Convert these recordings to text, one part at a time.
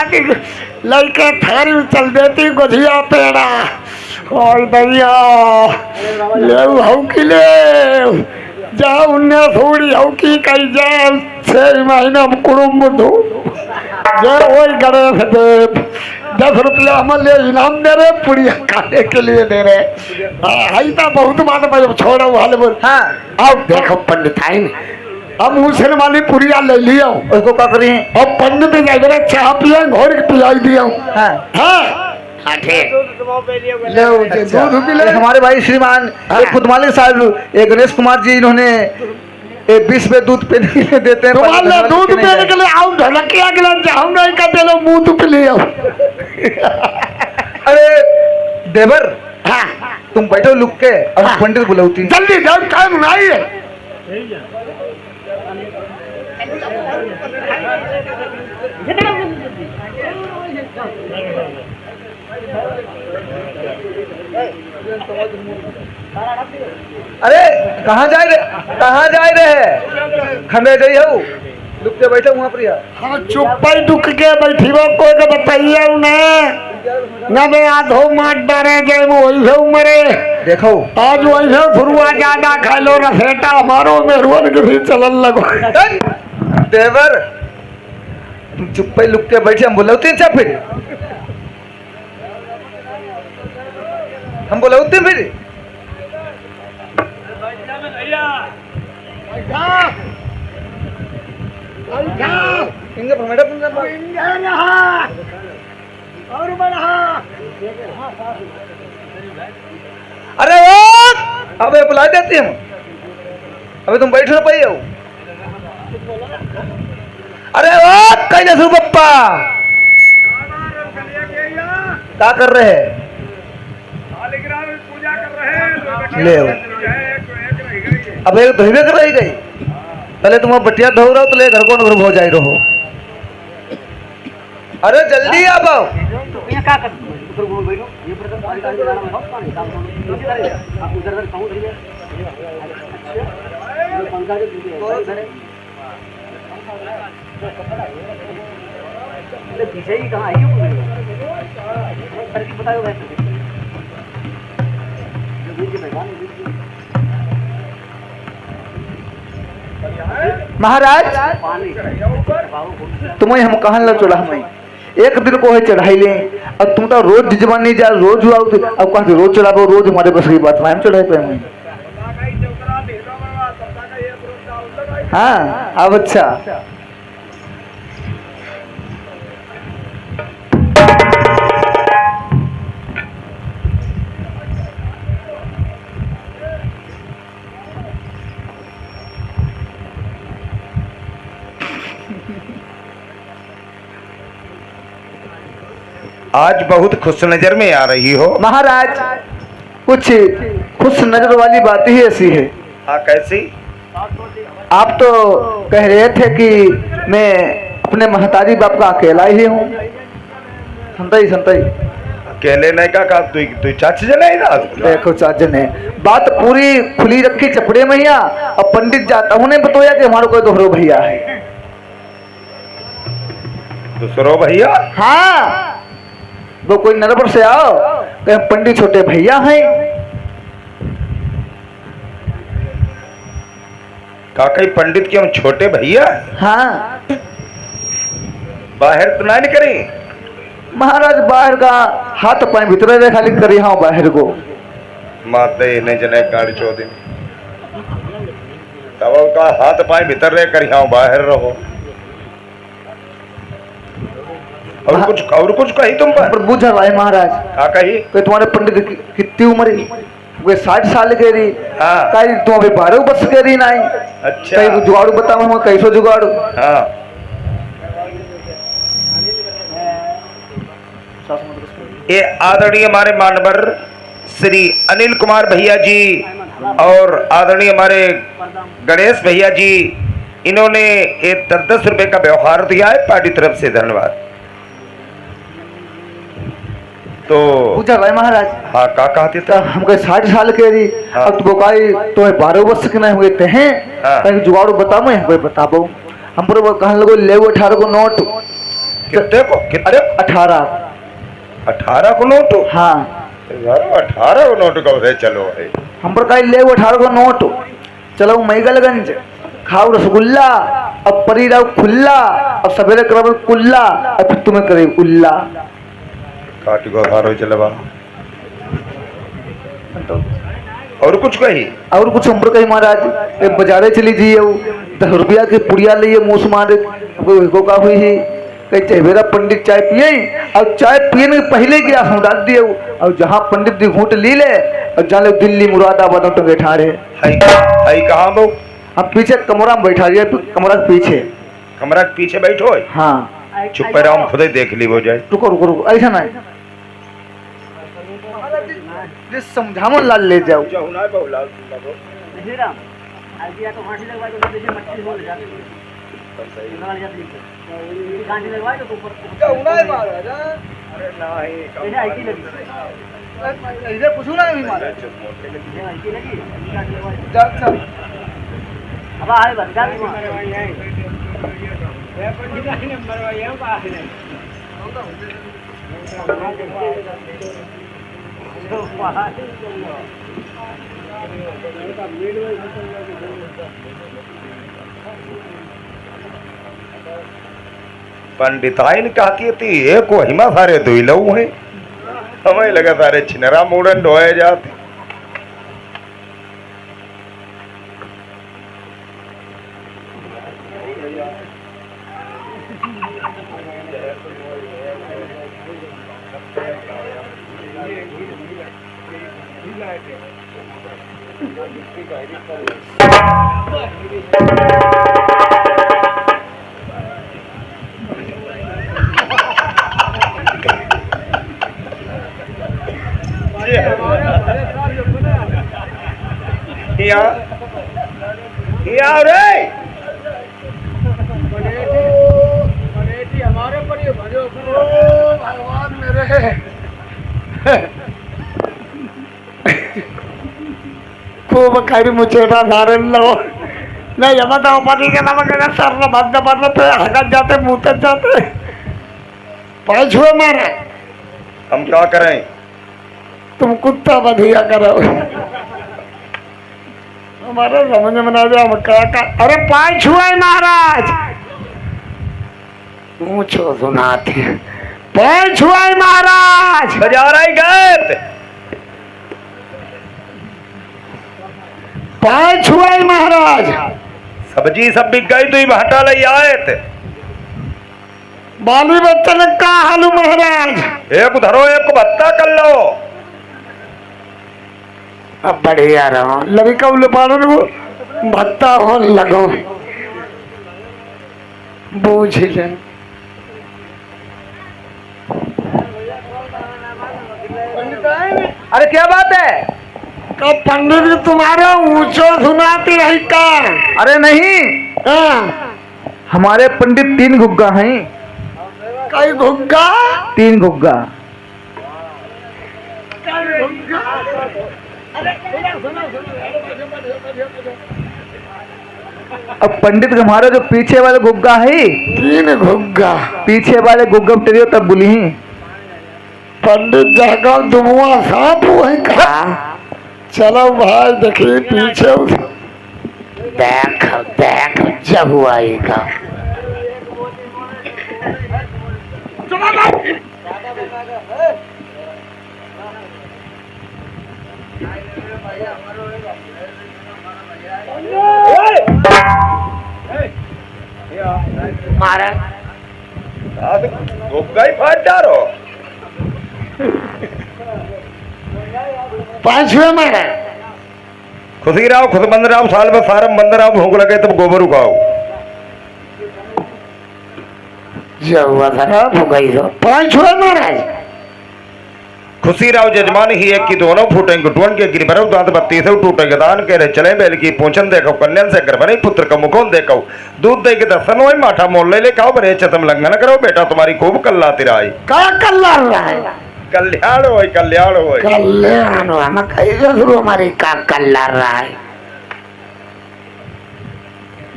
आज लड़के थैरी चल देती गुझिया पेड़ा और दरिया ले हऊ की ले जाओ उन्ने थोड़ी हऊ की कही जाए 6 महीना में कुड़ुम बुद्धू जय वही गणेश देव 10 रुपया हम ले इनाम दे रहे पुड़िया खाने के लिए दे रहे हाई था बहुत बात मैं छोड़ा वाले बोल हाँ आओ देखो पंडित आई नहीं अब मुझसे वाली पुड़िया ले लिया उसको क्या करिए अब पंडित ने जाए चाह पिया घोड़ के पिलाई दिया हाँ हाँ ठीक दूध पी ले हमारे भाई श्रीमान खुद मालिक साहब ये गणेश कुमार जी इन्होंने 20 में दूध पीने के लिए देते हैं तुम्हारे दूध पीने के लिए आओ ढलकिया के लिए जाऊँ नहीं कहते लो मुँह तो पी ले आओ अरे देवर हाँ तुम बैठो लुक के अब हाँ। पंडित बुलाऊती जल्दी जाओ टाइम नहीं है अरे कहाँ जा रहे खंडे जाइए हो लुक के बैठे वहाँ पर हाँ चुप ही दुख के बैठी वो कोई का बताइए उन्हें ना बे आधो मार डरे गए वो वही से उमरे देखो आज वही से फुरुआ ज्यादा खा लो रफेटा हमारो में रोन के भी चलन लगो देवर तुम चुप ही लुक के बैठे हम बुलाते हैं फिर हम बुलाते फिर अरे अबे बुला देते हम अबे तुम बैठ रहे पाई हो अरे ओ कैलाश पप्पा क्या कर रहे हैं पूजा कर रहे हैं ले अब एक धोबे कर रही गई पहले तुम बटिया धो रहो तो ले घर को घर हो जाए रहो अरे जल्दी आ आओ पीछे ही कहाँ आई महाराज तुम्हें हम कहा लग चढ़ा हमें एक दिन को है चढ़ाई ले अब तुम तो रोज जजमान नहीं जा रोज आओ अब कहा रोज चढ़ाओ रोज हमारे बस की बात हम चढ़ाई पे हमें हाँ अब अच्छा आज बहुत खुश नजर में आ रही हो महाराज कुछ खुश नजर वाली बात ही ऐसी है हाँ कैसी आप तो कह रहे थे कि मैं अपने महतारी बाप का अकेला ही हूँ संतई अकेले नहीं का तू चाची जने ना देखो चाचा ने बात पूरी खुली रखी चपड़े में अब पंडित जाता हूँ ने बताया कि हमारा कोई दोहरो भैया है दूसरो भैया हाँ वो कोई नरबर से आओ कहीं पंडित छोटे भैया हैं काकई पंडित के हम छोटे भैया हाँ बाहर तो नहीं करी महाराज बाहर का हाथ पाए भीतर रे खाली करी हाँ बाहर को माते ने जने गाड़ी चोदी तब का हाथ पाए भीतर रे करी हाँ बाहर रहो और कुछ कही तुम पर बुझा भाई महाराज क्या कही कि तुम्हारे पंडित कितनी उम्र वे 60 साल के रही हाँ कहीं तुम अभी 12 वर्ष के रही नहीं अच्छा कहीं जुगाड़ू बताओ हम कैसो जुगाड़ू हाँ ये आदरणीय हमारे मानवर श्री अनिल कुमार भैया जी और आदरणीय हमारे गणेश भैया जी इन्होंने ये 10 रुपए का व्यवहार दिया है पार्टी तरफ से धन्यवाद तो पूछा भाई महाराज हाँ का कहते थे हमको 60 साल के रही हाँ। अब तो बोकाई तो 12 वर्ष के नहीं हुए थे हैं हाँ। कहीं जुगाड़ू बताओ मैं कोई बताबो हम पर वो कहने लगो ले 18 को नोट कितने को अरे कितने 18। 18 को नोट हाँ यार 18 को नोट कब से चलो है हम पर कहीं ले 18 को नोट चलो मैगलगंज खाओ रसगुल्ला अब परी राव खुल्ला अब सवेरे करो कुल्ला अब फिर तुम्हें करे उल्ला। काट को हारो चलवा और कुछ कही और कुछ उम्र कही महाराज एक बाजारे चली जी 10 रुपया की पुड़िया लिए मुँह मारे को का हुई ही कहीं चहेरा पंडित चाय पिए और चाय पीने के पहले गिलास हम डाल दिए और जहाँ पंडित जी घूट ली ले और जाने दिल्ली मुरादाबाद में टंगे ठाड़े हई कहाँ बो हम पीछे कमरा में बैठा रही कमरा के पीछे कमरा के पीछे बैठो है हाँ चुप रहो हम खुद ही देख ली हो जाए रुको रुको रुको ऐसा नहीं समझावन लाल ले जाओ पूछू ना पंडिताइन कहती थी ये को हिमा सारे दुई लऊ है हमें लगा सारे छिनरा मूड़न ढोए जाते यहाँ रे भगवान मेरे खूब खरी मुचेड़ा धारण लो नहीं ये बताओ पति के नाम के सर न बंद पे हगत जाते मुँह तक जाते पैर छुए मारे हम क्या करें तुम कुत्ता बधिया करो हमारे समझ में ना जाए हम क्या कर अरे पाय छुए महाराज मुझो सुनाती पाय छुए महाराज बाजार आई गए पाय छुए महाराज सब्जी सब बिक गई तो ही हटा ले आए थे बाली बच्चन का हालू महाराज एक धरो एक को भत्ता कर लो अब बढ़िया रहो लड़ी का उलपाड़न को भत्ता हो लगो बूझ ले अरे क्या बात है का पंडित जी तुम्हारे ऊंचो सुनाती रही का अरे नहीं हाँ, हमारे पंडित 3 घुग्गा हैं कई घुग्गा 3 घुग्गा अब पंडित हमारा जो पीछे वाले गुग्गा है 3 घुग्गा पीछे वाले गुग्गा टेरियो तब बोली ही पंडित जागा दुमुआ सांप हुए का चलो भाई देखिए पीछे देख देख जब आएगा मारा गुग्गा ही फाट डारो पांचवे मारा खुशी राव खुद बंद राव साल में सारम बंद राव भूख लगे तब गोबर उगाओ जब धरा भुगई हो पांचवे महाराज खुशी राव जजमान ही एक की दोनों फूटेंगे गुटवन के गिर भरव दांत बत्ती से टूटेंगे दान के रहे चले बैल की पूछन देखो कन्या से घर बने पुत्र का मुखों देखो दूध दे के दर्शन हो माठा मोल ले खाओ बरे चतम लंघन करो बेटा तुम्हारी खूब कल्ला तिराई का कल्याण रहा है कल्याण हो कल्याण हो कल्याण हम कैसे शुरू हमारी का कल्याण रहा है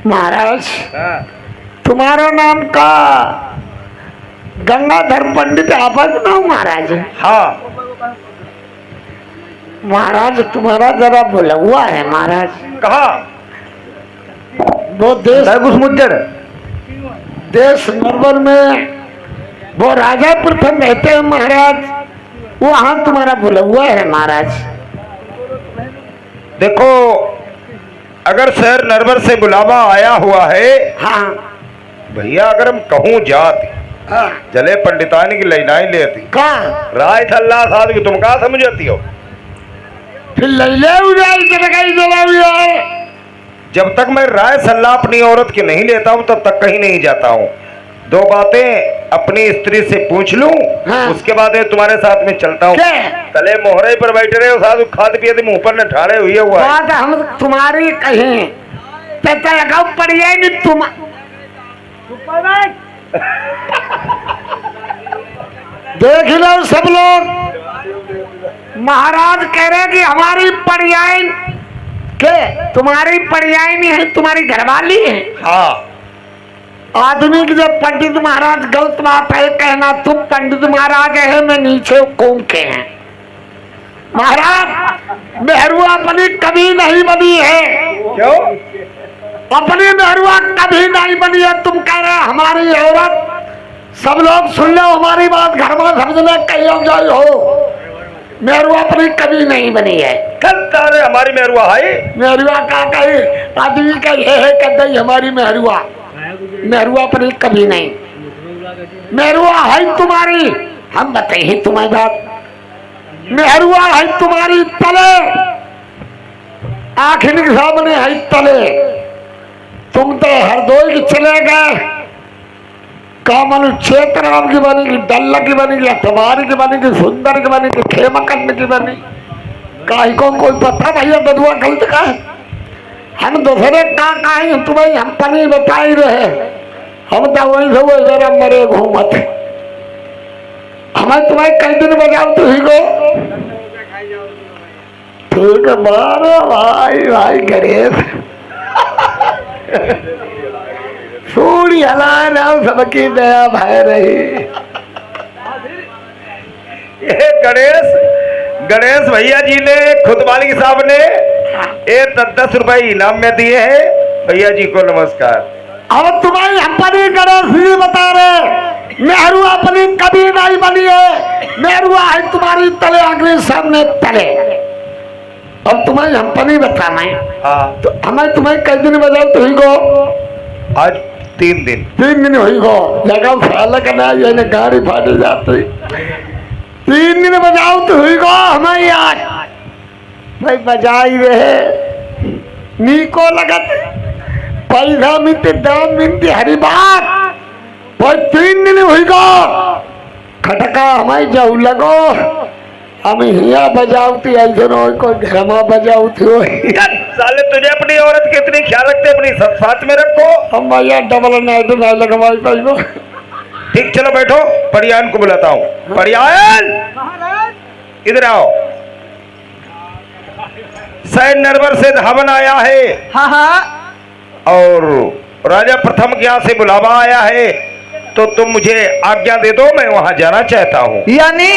महाराज तुम्हारा नाम का गंगाधर पंडित आपका नाम महाराज है। हाँ महाराज तुम्हारा जरा बोला हुआ है महाराज। कहा वो कुछ मुज्जर देश नरवर में वो राजा प्रथम रहते हैं महाराज, वहां तुम्हारा बोला हुआ है महाराज। देखो अगर शहर नरवर से बुलावा आया हुआ है, हाँ भैया अगर हम कहूँ जात हाँ जले पंडितानी की लैनाई लेती कहा राय थल्ला साधु तुम कहा समझती हो। फिर ले जब तक मैं राय सलाह अपनी औरत की नहीं लेता हूँ तब तक कहीं नहीं जाता हूँ। दो बातें अपनी स्त्री से पूछ लूं, हाँ। उसके बाद तुम्हारे साथ में चलता हूँ। तले मोहरे पर बैठे रहे हो साधु, खाद पिए मुंह पर न ठाड़े हुए हुआ है। बात हम तुम्हारी कहीं पता लगाओ पड़ जाएगी तुम। देख लो सब लोग, महाराज कह रहे कि हमारी पर्यायन के तुम्हारी पर्यायनी है, तुम्हारी घरवाली है। हाँ आदमी की जब पंडित महाराज गलत बात है कहना, तुम पंडित महाराज है मैं नीचे कौन के हैं। महाराज मेहरुआ अपनी कभी नहीं बनी है। क्यों? अपनी मेहरुआ कभी नहीं बनी है। तुम कह रहे हमारी औरत, सब लोग सुन लो हमारी बात, घर में समझने कहीं जाए हो, मेहरुआ अपनी कभी नहीं बनी है। तारे हमारी मेहरुआ है, मेहरुआ का कही आदमी का ये है कहते हमारी मेहरुआ, मेहरुआ अपनी कभी नहीं। मेहरुआ है तुम्हारी, हम बताइए तुम्हारी बात, मेहरुआ है तुम्हारी तले, आखिर के सामने है तले। तुम तो हरदोई के चले गए, कामन क्षेत्र राम की बनेगी, डल्ला की बनेगी, अखबारी की बनेगी, सुंदर की बनेगी, खेमकंद की बनी, काई को कोई पता भैया बदुआ गलत का है। हम दूसरे का कहें तुम्हें हम पनी बताई रहे, हम तो वही से वही जरा मरे घूमत। हमें तुम्हें कई दिन बजाओ तो ही गो ठीक है मारो भाई भाई गणेश सूड़ी हला नाम सबकी दया भाई रही। ये गणेश भैया जी ने खुद मालिक साहब ने 10 रुपए इनाम में दिए हैं। भैया जी को नमस्कार। अब तुम्हारी हम्पनी गणेश जी बता रहे मेहरुआ अपनी कभी नहीं बनी है, मेहरुआ है तुम्हारी तले आगे सामने तले। अब तुम्हारी हम्पनी बताना है। हाँ तो हमें तुम्हें कई दिन बजाओ तो ही गो, आज 3 दिन 3 दिन हुई गो लगा साल करना ये गाड़ी फाटी जाती। 3 दिन बजाओ तो हुई गो हमें यार भाई बजाई रहे नीको लगत पैसा मिलते दाम मिलते हरी बात भाई। 3 दिन हुई गो खटका हमें जाऊ लगो, हम हिया बजावती ऐसे कोई घर में बजावती हो। साले तुझे अपनी औरत की इतनी ख्याल रखते, अपनी सब साथ में रखो। हम भैया डबल नहीं तो मैं लगवाई पाइबो। ठीक चलो बैठो, परियान को बुलाता हूँ। परियान इधर आओ। सैन नरवर से हवन आया है। हाँ हाँ और राजा प्रथम के यहाँ से बुलावा आया है, तो तुम मुझे आज्ञा दे दो, मैं वहां जाना चाहता हूँ। यानी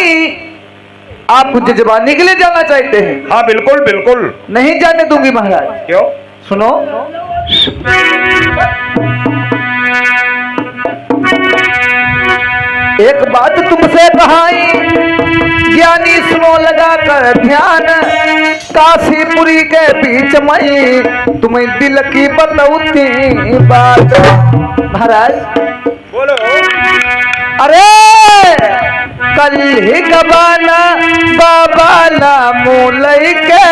आप जजबानी के लिए जाना चाहते हैं? हाँ बिल्कुल बिल्कुल। नहीं जाने दूंगी महाराज। क्यों? सुनो, एक बात तुमसे कहाई ज्ञानी सुनो लगा कर ध्यान, काशीपुरी के बीच में तुम्हें दिल की बतौती बात। महाराज बोलो। अरे कल ही गबाना बाबा ना मूलई के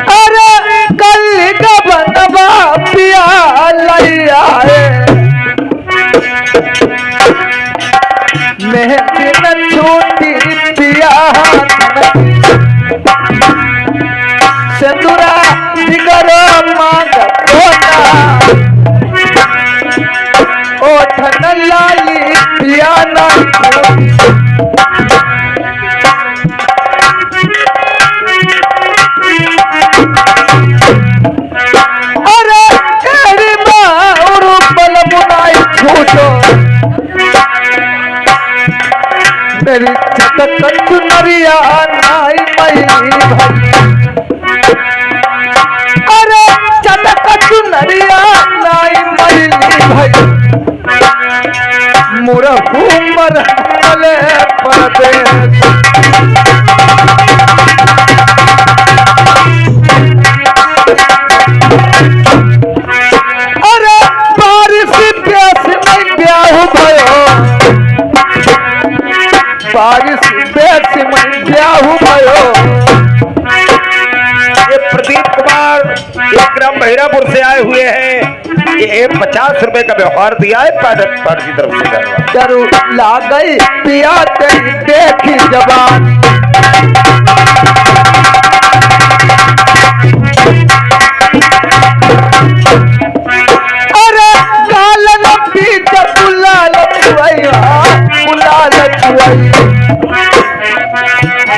अरे कल ही गबाना पिया लैया मेहंदी न छोटी पिया चतुरा दिगरो मांग ओ ठन लाली पियाना। कुमार एक ग्राम बहिरापुर से आए हुए हैं। ये 50 रुपए का व्यवहार दिया है पाठ की तरफ से। धन्यवाद। जरूर ला गई पिया तेरी देखी जबान, अरे गालन पीछ गुलाल छुआइया, गुलाल छुआई,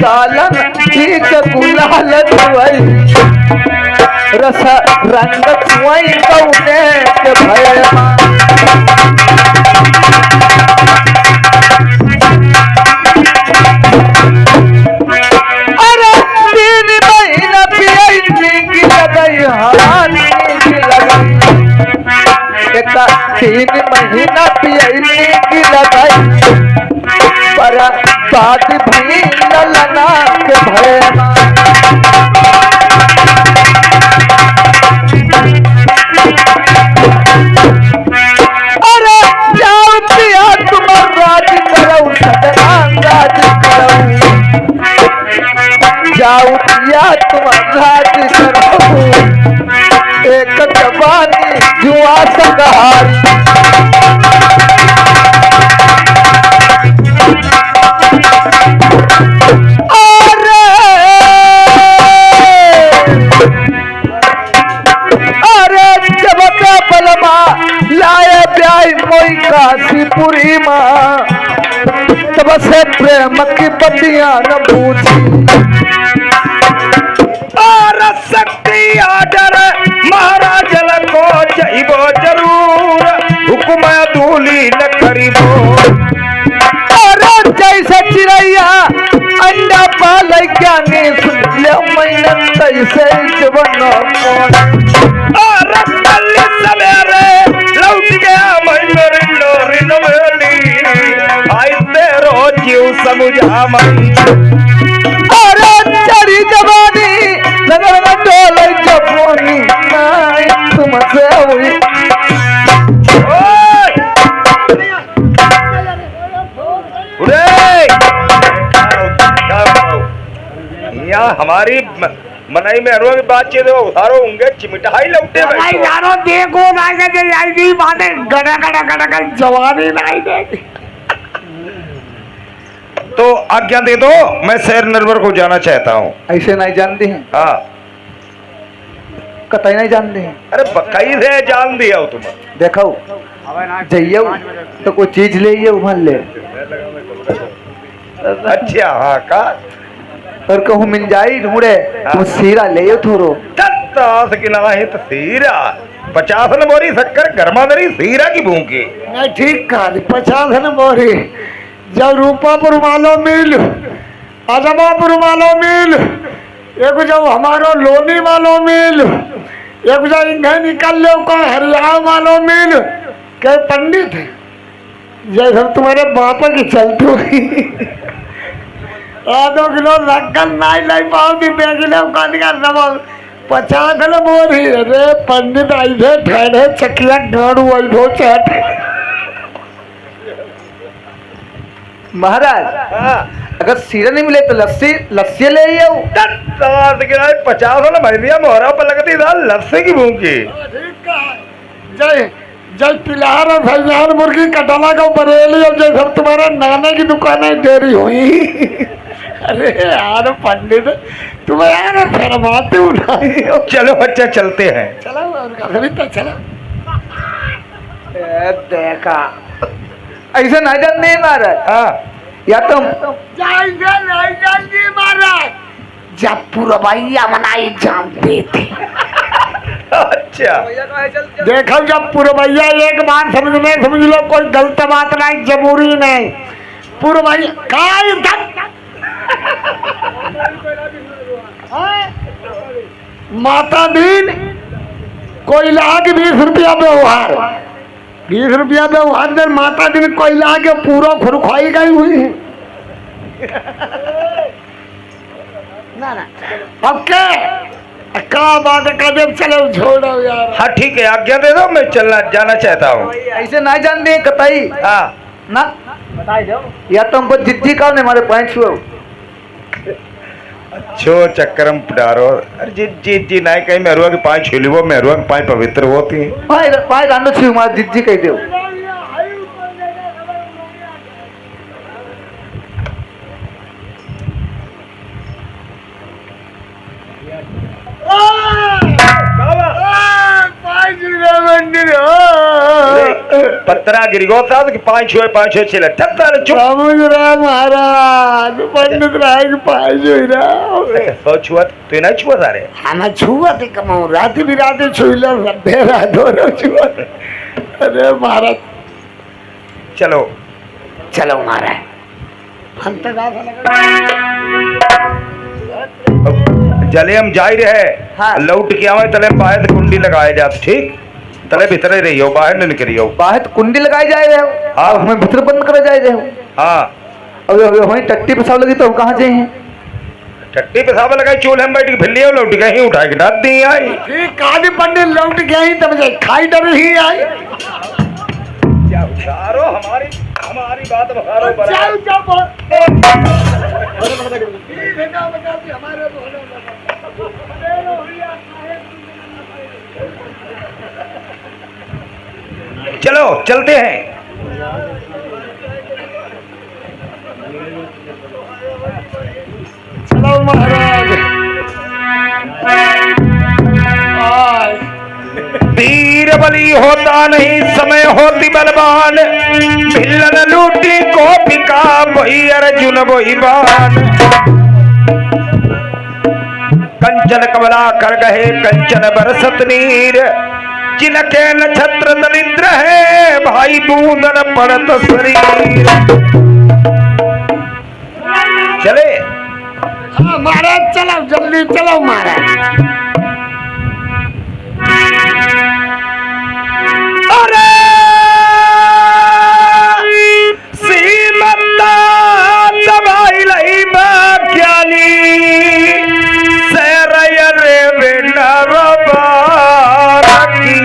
गालन पीछ गुलाल छुआई, रस रंग छुआई कौने के भयमा। अरे 3 महीना पियई की लगई, हाँ की लगई, एक 3 महीना पियई की लगई, पर बात भी ललना के भयमा। अरे जाओ पिया तुम राज करो, सदना राज करो, जाओ पिया तुम राज करो, एक जवानी जुआ सकहारी। अरे जब का बलमा लाए ब्याई मोई काशीपुरी माँ, तब से प्रेम की पतियां न बूझी। और शक्ति आदर महाराज को जइबो जरूर, हुक्म दूली न करिबो। और जैसे चिड़ैया अंडा पाल ज्ञानी सुन ले मैंने तैसे जवन और कल सवेरे लौट गया मैं डोरी नवेली, आई तेरो जीव समुझा मई। और चरी जवानी नगर में डोल जवानी तुमसे हुई। यहाँ हमारी मनाई में अरुआ की बातचीत हो, उधारो होंगे चिमिटाई लौटे भाई यारो देखो ना के आई दी बातें गड़ा गड़ा गड़ा गड़ा जवानी नहीं देगी। तो आज्ञा दे दो, मैं शहर नरवर को जाना चाहता हूँ। ऐसे नहीं जानते हैं, हाँ कतई नहीं जानते हैं। अरे बकई से जान दिया हो तुम। देखो जाइयो तो कोई चीज ले मान ले। अच्छा हाँ का और कहूँ मिल जाई ढूंढे तुम सीरा ले थोड़ो। है तो सीरा 50 न बोरी शक्कर गर्मा दरी सीरा की भूखी नहीं ठीक कहा 50 न बोरी। जब रूपापुर वालों मिल, अजमापुर वालों मिल, एक जब हमारो लोनी वालों मिल, एक जब इन्हें निकल लो का हरियाणा वालों मिल के पंडित जैसे तुम्हारे बाप की चलती हुई आधो किलो रखल नहीं लाई पाओगी 2 किलो का नमक 50 न बोरी। अरे पंडित ऐसे ठहरे चकिया गाड़ू ऐसो चट। महाराज अगर सीरा नहीं मिले तो लस्सी लस्सी ले आओ। 50 न भैया मोहरा पर लगती था लस्सी की भूखी। जय जय पिलार और भैयार मुर्गी कटाला का बरेली और जय सब तुम्हारे नाने की दुकानें डेरी हुई। अरे यार पंडित तुम यार फरमाते उठाई हो। चलो बच्चा चलते हैं। चलो तो चलो। देखा ऐसा नहीं जानते महाराज। हाँ या तुम महाराज जब पुरवैया मनाई जानते थे। अच्छा देखो जब पुरवैया एक बात समझ लो कोई गलत बात नहीं जबूरी नहीं। पुरवैया माता दीन कोयला के 20 रुपया व्यवहार 20 रुपया व्यवहार दे माता दिन कोयला के पूरा खुरखाई गई हुई है। ना अब क्या बात कर चलो छोड़ो यार। हाँ ठीक है आज्ञा दे दो, मैं जाना चाहता हूँ। ऐसे नहीं जानते कतई। हाँ ना या तुम पर जिद्दी कौन है हमारे पैंट छुओ। छो चक्करम डारो अरे जी जी जी नहीं कहीं मेहरुआ के पाँच छुली वो मेहरुआ के पाँच पवित्र होती हैं पाए रानो छी मार जिज्जी कह दो मंदिर पत्रा गिर गो था कि पाँच छुए चले ठप्पा चुप महाराज पंडित राय के पास सो छुआ तू ना छुआ सारे खाना छुआ थे कमाऊ रात भी रात छुईला बेरा दोनों छुआ अरे महाराज चलो चलो महाराज हम तक जले हम जा ही रहे हाँ। लौट के आवे तले बाहर कुंडी लगाए जाते ठीक तले भीतर रही हो बाहर नहीं निकली हो बाहर तो कुंडी लगाई जाए रहे हो हाँ। अब हमें भीतर बंद करा जाए रहे हो हाँ अब वहीं टट्टी पेशाब लगी तो हम कहाँ जाए हैं टट्टी पेशाब लगाई चूल्हे में बैठ के भिल्ली हो लौट गई उठा के डाल दी आई ठीक काली पंडित लौट गया ही तब से खाई डर ही आई बखारो हमारी बात बखारो चल चलो चलते हैं चलो महाराज वीर बली होता नहीं समय होती बलवान भिल्लन लूटी को पिका वही अर्जुन वही बान कंचन कमला कर गहे कंचन बरसत नीर जिनके नक्षत्र दरिद्र है भाई बूंदन पड़त शरीर चले हाँ महाराज चलो जल्दी चलो महाराज अरे सीमंता दवाई लई बाक्यानी सेरय रे बेटा बारकी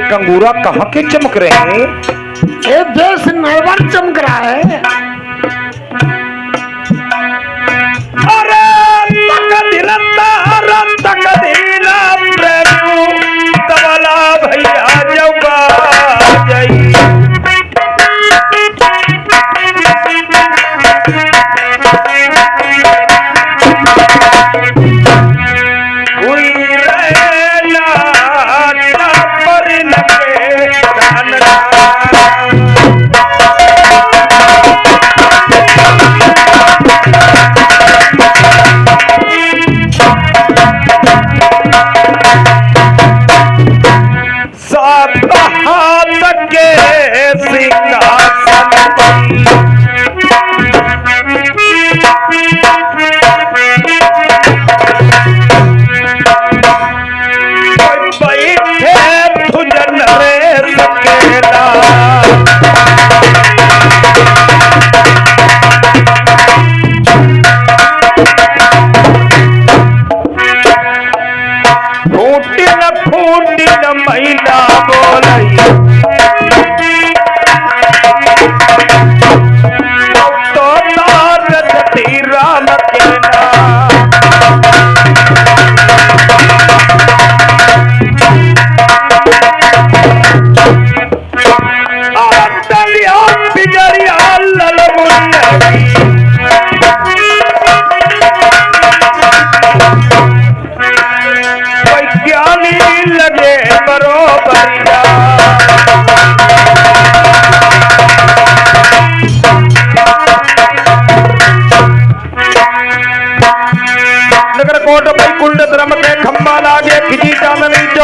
कंगूरा कहाँ के चमक रहे हैं ये देश नरवर चमक रहा है अरे तक दिला प्रेमू कमला भैया जौबा जई महिला बोलई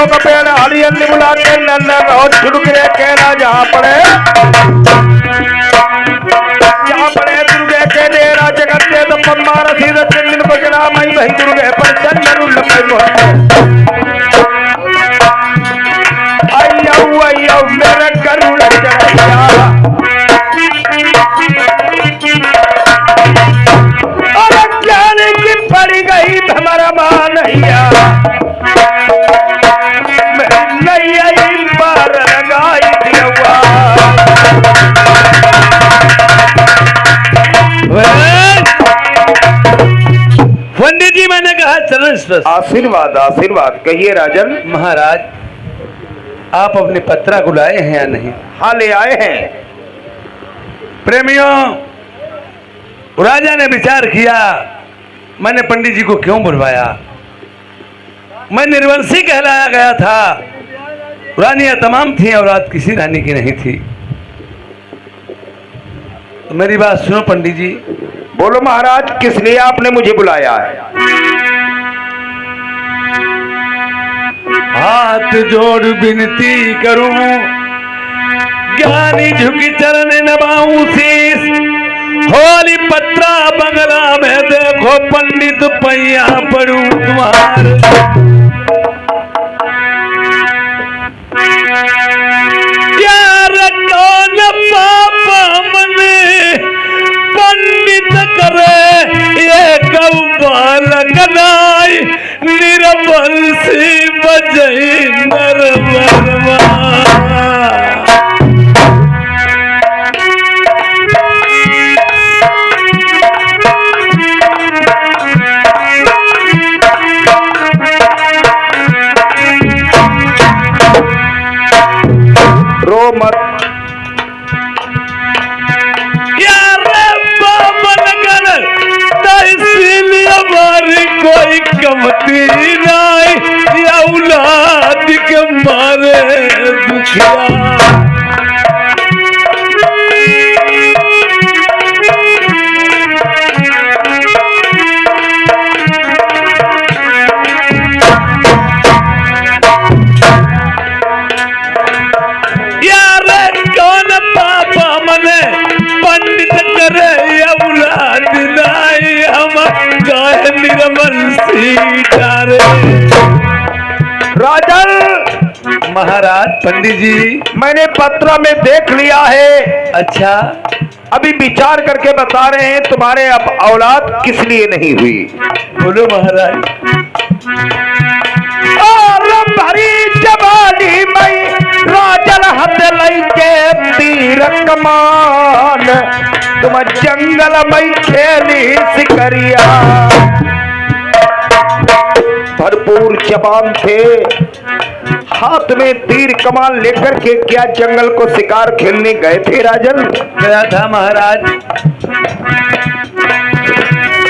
नीमों का पेड़ हरियल बुला के नन्नर और छुड़के कहना जहाँ पड़े दुर्गे के डेरा जगत के तो पम्मा रसीद चंदन को जना मई भाई दुर्गे पर चंदन अयो मेरा गरुड़ चढ़ैया और ज्ञान की पड़ी गई हमारा मानैया नहीं पर लगाई दिया पंडित जी मैंने कहा चरण स्पर्श। आशीर्वाद आशीर्वाद कहिए राजन। महाराज आप अपने पत्रा को लाए हैं या नहीं? हाँ ले आए हैं। प्रेमियों राजा ने विचार किया मैंने पंडित जी को क्यों बुलवाया। मैं निर्वंशी कहलाया गया था, रानियां तमाम थी, औलाद किसी रानी की नहीं थी। तो मेरी बात सुनो पंडित जी। बोलो महाराज किस लिए आपने मुझे बुलाया है? हाथ जोड़ विनती करूं ज्ञानी झुकी चरण नभाऊं शीस होली पत्रा बंगला में देखो पंडित पैया पड़ू तुम्हारे। यार कौन पापा मने पंडित करे ये कौबाल कनाई निरबंसी बजई नरबरवा। रो मत कोई कमती नाई या औलाद के मारे दुखिया। यार कौन पापा मने पंडित करे औलाद नाई हम गाय निरमंसी डारे। राजन महाराज पंडित जी मैंने पत्र में देख लिया है। अच्छा अभी विचार करके बता रहे हैं तुम्हारे अब औलाद किस लिए नहीं हुई। बोलो महाराज। और भरी जवानी में राजन हद लैके तीर कमान तुम जंगल में खेली सिकरिया। भरपूर जवान थे, हाथ में तीर कमान लेकर के क्या जंगल को शिकार खेलने गए थे राजन? गया था महाराज।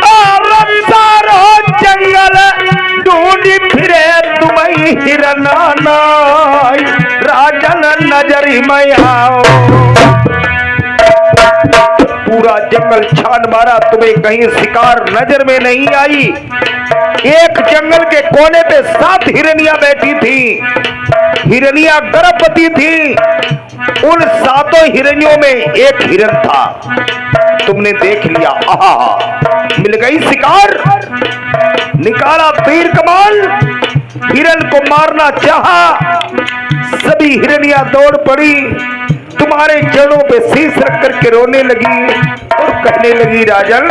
और सारो जंगल ढूंढी फिरे तुम्हें हिरना राजन नजरी में आओ। पूरा जंगल छान मारा, तुम्हें कहीं शिकार नजर में नहीं आई। एक जंगल के कोने पे 7 हिरनियां बैठी थी। हिरनियां गर्भवती थी। उन 7 हिरनियों में एक हिरन था। तुमने देख लिया, आहा मिल गई शिकार। निकाला तीर कमान, हिरन को मारना चाहा। सभी हिरनियां दौड़ पड़ी, तुम्हारे जड़ों पे शीश रख करके रोने लगी और कहने लगी राजन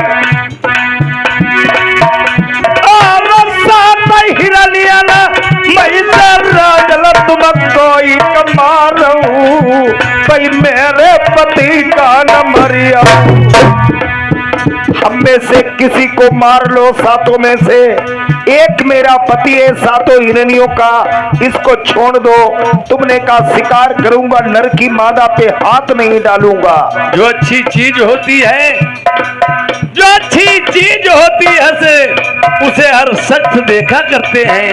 तुम कोई कमारूं भाई मेरे पति का न मरिया। हम में से किसी को मार लो, 7 में से एक मेरा पति है, 7 हिरनियों का, इसको छोड़ दो। तुमने कहा शिकार करूंगा, नर की मादा पे हाथ नहीं डालूंगा। जो अच्छी चीज होती है, जो अच्छी चीज होती है उसे हर शख्स देखा करते हैं।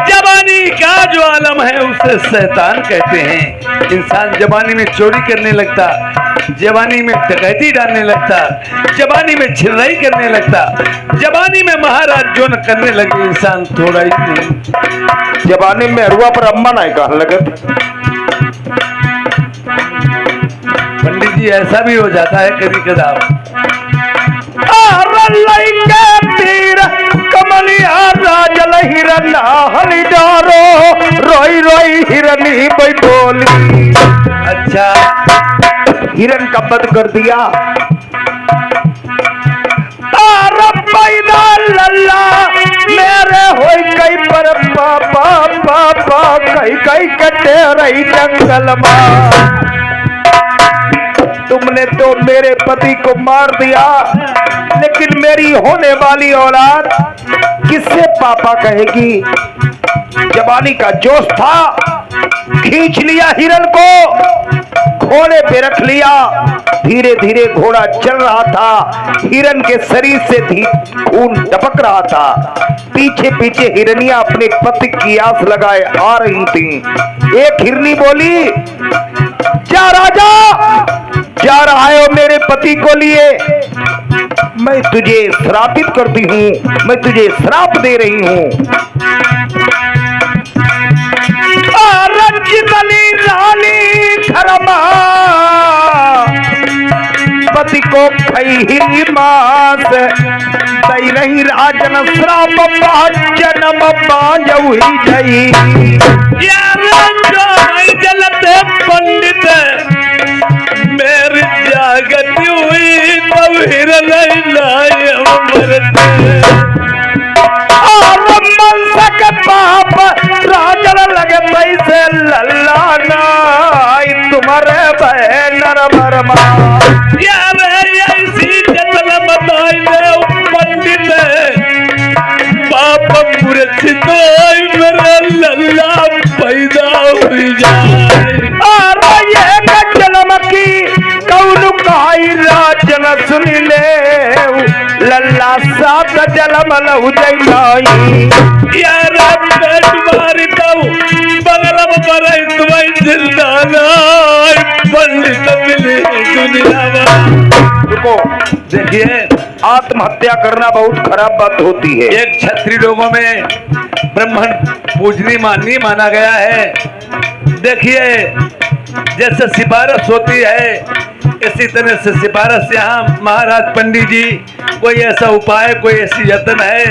जवानी का जो आलम है उसे शैतान कहते हैं। इंसान जवानी में चोरी करने लगता, जवानी में डकैती डालने लगता, जवानी में छिराई करने लगता, जवानी में महाराज जो न करने लगे इंसान थोड़ा ही नहीं। जवानी में अरुआ पर अम्मा नहीं कहने लगे। पंडित जी ऐसा भी हो जाता है कभी कदार। तीर कमलिया राजल हिरन हलिडारो रोई रोई हिरनी कोई बोली। अच्छा हिरन का बद कर दिया। तारा पैदा लल्ला मेरे होई कई पर पापा पापा कई कई कटे रही जंगल में। तुमने तो मेरे पति को मार दिया, लेकिन मेरी होने वाली औलाद किससे पापा कहेगी। जवानी का जोश था, खींच लिया हिरन को, घोड़े पे रख लिया। धीरे धीरे घोड़ा चल रहा था, हिरन के शरीर से खून टपक रहा था। पीछे पीछे हिरनियां अपने पति की आस लगाए आ रही थी। एक हिरनी बोली, जा राजा, जा रहा है मेरे पति को लिए, मैं तुझे श्रापित करती हूँ, मैं तुझे श्राप दे रही हूँ। पति को खई मास दई नहीं राजन श्राप जन्म बाजऊ ही जई। जलत पंडित मेरी जागती हुई तब हिरन पाप राजन लगे पैसे लल्ला नाई तुम्हारे बहनर बरमा। यार ऐसी जतन बताई दे पंडित पाप पूरे छितोई मेरा लल्ला पैदा हुई जाए। अरे ये जन्म की कौन काई राजन सुन ले लल्ला सात जन्म लहु जई। यार पेट मारी तब बगलम पर तुम्हें जिंदा नाई पंडित मिली दुनिया में। रुको, देखिए आत्महत्या करना बहुत खराब बात होती है। एक क्षत्रिय लोगों में ब्राह्मण पूजनी माननीय माना गया है। देखिए जैसे सिफारिश होती है इसी तरह से सिफारिश यहाँ महाराज पंडित जी कोई ऐसा उपाय, कोई ऐसी यत्न है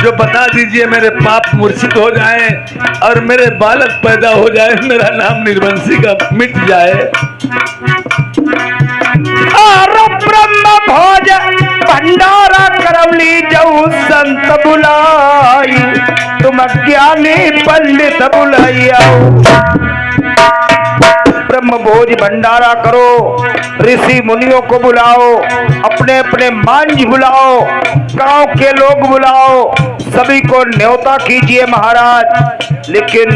जो बता दीजिए मेरे पाप मूर्छित हो जाए और मेरे बालक पैदा हो जाए, मेरा नाम निर्वंशी का मिट जाए। ब्रह्म भोज भंडारा करवली जाऊ संत बुलाई, तुम ज्ञानी पंडित बुलाइया। ब्रह्म भोज भंडारा करो, ऋषि मुनियों को बुलाओ, अपने अपने मांझ बुलाओ, गांव के लोग बुलाओ, सभी को न्योता कीजिए महाराज। लेकिन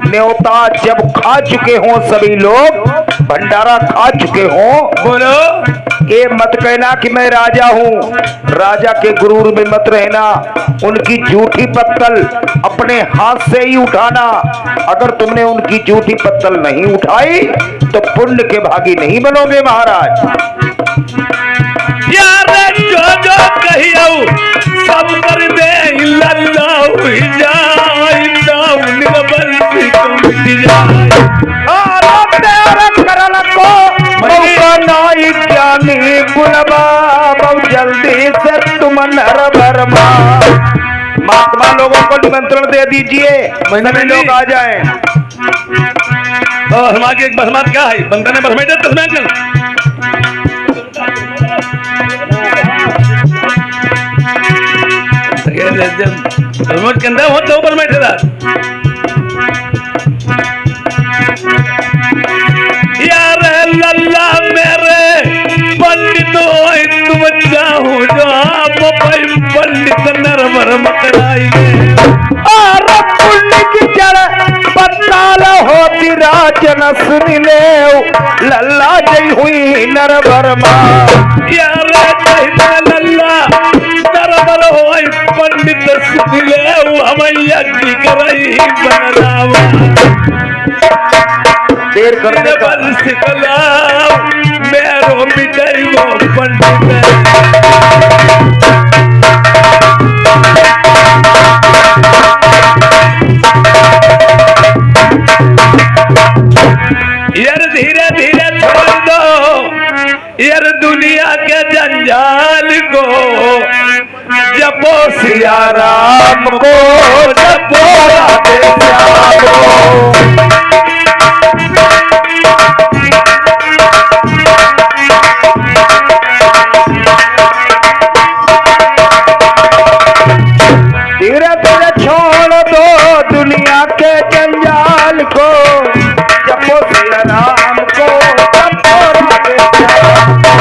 न्योता जब खा चुके हों सभी लोग, भंडारा खा चुके हों, बोलो ये मत कहना कि मैं राजा हूँ। राजा के गुरूर में मत रहना। उनकी झूठी पत्तल अपने हाथ से ही उठाना। अगर तुमने उनकी झूठी पत्तल नहीं उठाई तो पुण्य के भागी नहीं बनोगे महाराज। यार जो जो कहियो सब कर दे लल्ला हुई जाए, नाम निर्वंशी को मिट जाए। करल को मौका नाई ज्ञानी बुलवा, बहुत जल्दी से तुम नर बरमा। महात्मा लोगों को निमंत्रण दे दीजिए, सभी लोग आ जाएं। और हमारे एक बसमात क्या है बंदा ने बसमेट तस्में चल बसमेट के अंदर हो तो ऊपर बैठे था। यार लल्ला मेरे पंडित तुम चाहो जो आप पंडित नरवर मकराई पुण्य की जड़ पत्ताल होती राजन सुन ले लल्ला जई हुई नर वर्मा। यार लल्ला नरवर हो पंडित सुन ले हमैया की करई बनावा। देर करने का मेरे को पंडित यार धीरे धीरे छोड़ दो यार दुनिया के जंजाल को, जपो सिया राम को, जपो राधे श्याम को। धीरे धीरे छोड़ दो दुनिया के जंजाल को, जपो सिया राम को, जपो राधे श्याम को।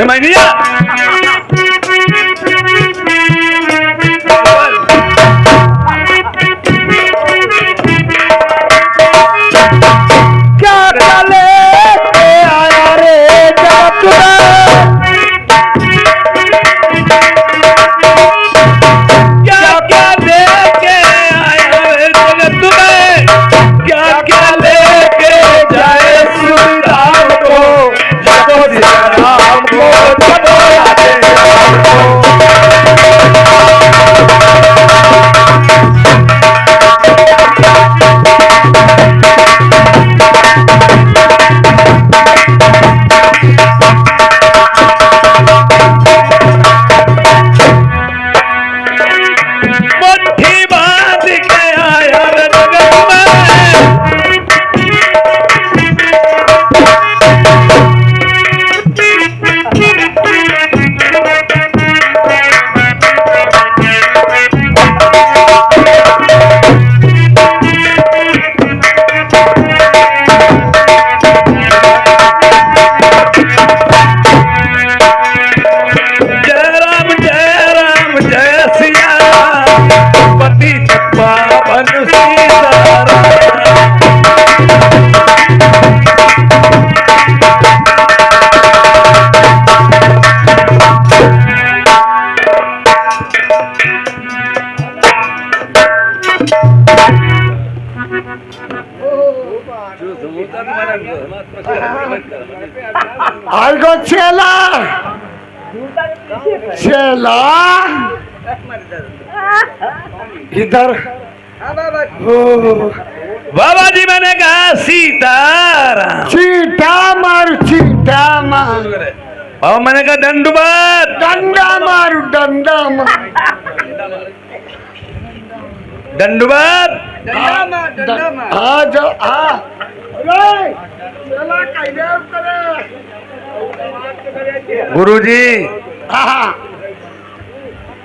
मैनिया आगो चेला चेला इधर बाबा जी मैंने कहा सीताराम। चीटा मार बाबा मैंने कहा दंडुबात डंडा मारू डंडा मार दंडुबात हाँ जो हाँ गुरुजी। हाँ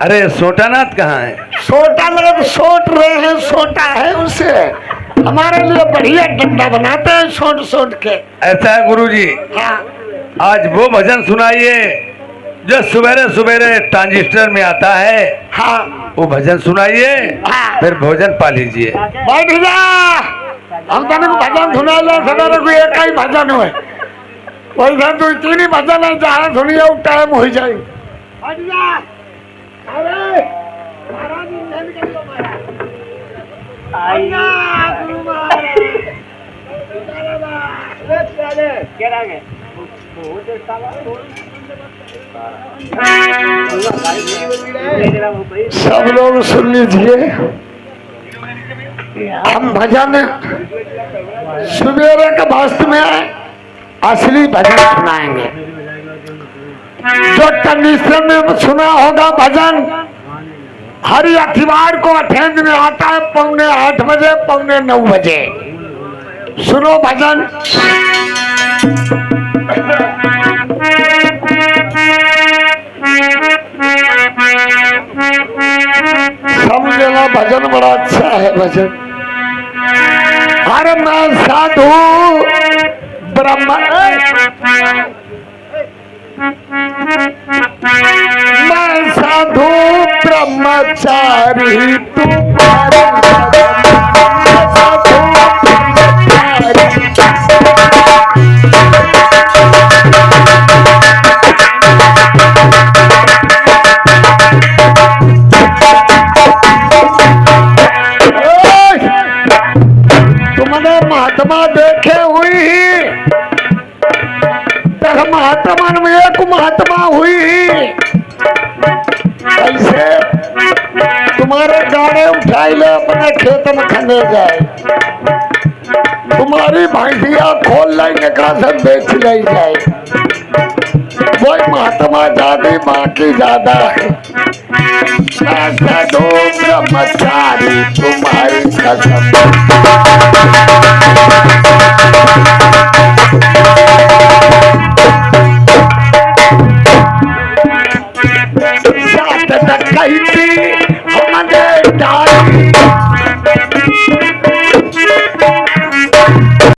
अरे सोटानाथ कहाँ है? सोटा लोग सोट रहे हैं, सोटा है उसे हमारे लिए बढ़िया डंडा बनाते हैं सोट सोट के। ऐसा है गुरुजी। हाँ आज वो भजन सुनाइए जो सवेरे सवेरे ट्रांजिस्टर में आता है। हाँ वो भजन सुनाइए, हाँ। फिर भोजन पा लीजिए। बैठ जा, हम तने को भजन सुना ले सवेरे को एक ही भजन हुए वैसा तो तीन ही भजन है जहाँ सुनिए वो टाइम हो जाए। बैठ जा। अरे महाराज नहीं निकलियो महाराज। आइया गुरु महाराज। सब लोग सुन लीजिए, हम भजन सवेरे के वस्त में असली भजन सुनाएंगे। जो कंडीशन में सुना होगा भजन हर अखबार को अटेंड में आता है 7:45 बजे 8:45 बजे। सुनो भजन। समझना भजन बड़ा अच्छा है भजन। अरे मैं साधु ब्रह्म मैं साधु ब्रह्मचारी तुम्हारे साधु ब्रह्मचारी कैसे तुम्हारे गाड़े उठाई ले अपने खेत में खने जाए, तुम्हारी भैंसिया खोल लेंगे कहा से बेच ले जाए। वही महात्मा जादी माँ की ज्यादा है, ऐसा दो ब्रह्मचारी तुम्हारी कसम। साथ डकैती हमने डाली,